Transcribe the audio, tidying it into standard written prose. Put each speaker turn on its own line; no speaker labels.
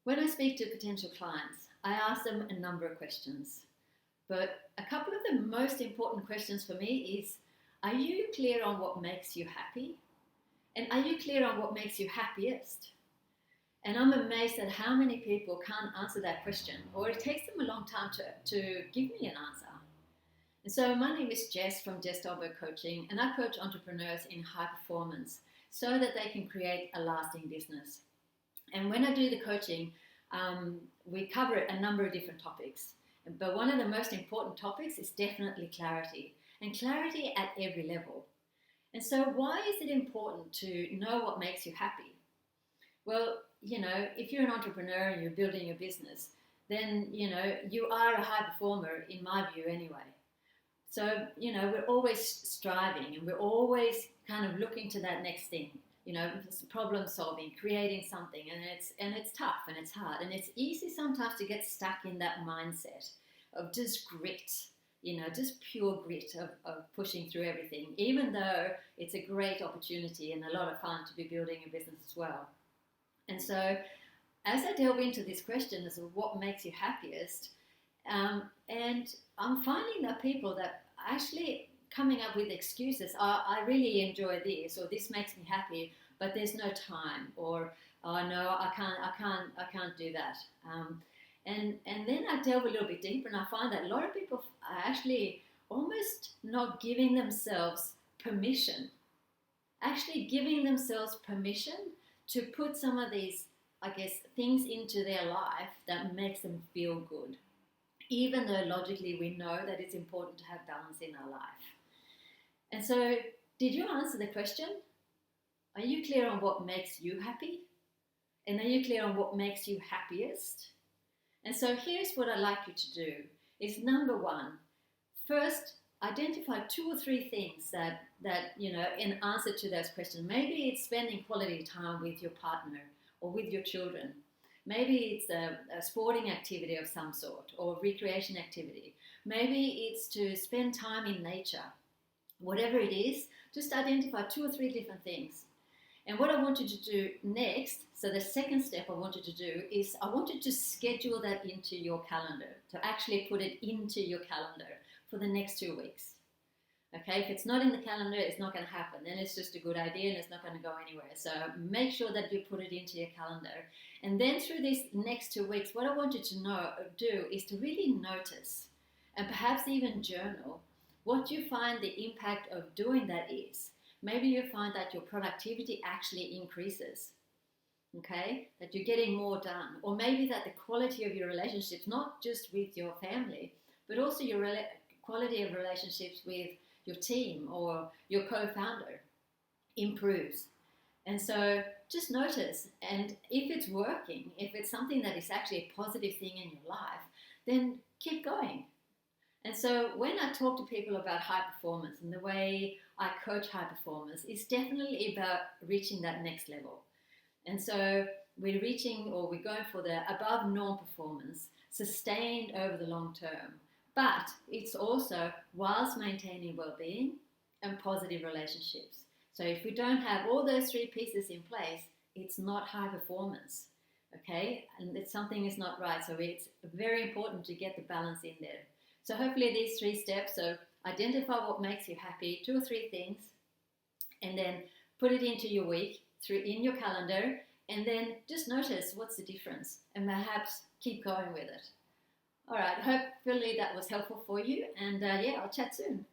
When I speak to potential clients, I ask them a number of questions. But a couple of the most important questions for me is, are you clear on what makes you happy? And are you clear on what makes you happiest? And I'm amazed at how many people can't answer that question, or it takes them a long time to give me an answer. And so my name is Jess from Zest Coaching, and I coach entrepreneurs in high performance so that they can create a lasting business. And when I do the coaching, we cover a number of different topics. But one of the most important topics is definitely clarity, and clarity at every level. And so why is it important to know what makes you happy? Well, if you're an entrepreneur and you're building a business, then, you are a high performer in my view anyway. So, we're always striving and we're always kind of looking to that next thing, problem solving, creating something, and it's tough and it's hard. And it's easy sometimes to get stuck in that mindset of just grit, just pure grit of pushing through everything, even though it's a great opportunity and a lot of fun to be building a business as well. And so as I delve into this question as of what makes you happiest, and I'm finding that people that actually coming up with excuses, I really enjoy this, or this makes me happy, but there's no time, or oh no, I can't do that. And then I delve a little bit deeper, and I find that a lot of people are actually almost not giving themselves permission, to put some of these, things into their life that makes them feel good, even though logically we know that it's important to have balance in our life. And so, did you answer the question? Are you clear on what makes you happy? And are you clear on what makes you happiest? And so here's what I'd like you to do is, number one, first identify 2 or 3 things that in answer to those questions. Maybe it's spending quality time with your partner or with your children. Maybe it's a sporting activity of some sort, or recreation activity. Maybe it's to spend time in nature. Whatever it is, just identify 2 or 3 different things. And what I want you to do next, so the second step I want you to do is I want you to schedule that into your calendar, to actually put it into your calendar for the next 2 weeks. Okay, if it's not in the calendar, it's not going to happen. Then it's just a good idea and it's not going to go anywhere. So make sure that you put it into your calendar. And then through these next 2 weeks, what I want you to do is to really notice, and perhaps even journal, what you find the impact of doing that is. Maybe you find that your productivity actually increases, okay? That you're getting more done. Or maybe that the quality of your relationships, not just with your family, but also your quality of relationships with your team or your co-founder improves. And so just notice, and if it's working, if it's something that is actually a positive thing in your life, then keep going. And so when I talk to people about high performance, and the way I coach high performance is definitely about reaching that next level. And so we're going for the above norm performance, sustained over the long term. But it's also whilst maintaining well-being and positive relationships. So if we don't have all those 3 pieces in place, it's not high performance, okay? And something is not right. So it's very important to get the balance in there. So hopefully these 3 steps, so identify what makes you happy, 2 or 3 things, and then put it into your week, in your calendar, and then just notice what's the difference, and perhaps keep going with it. All right, hopefully that was helpful for you, and I'll chat soon.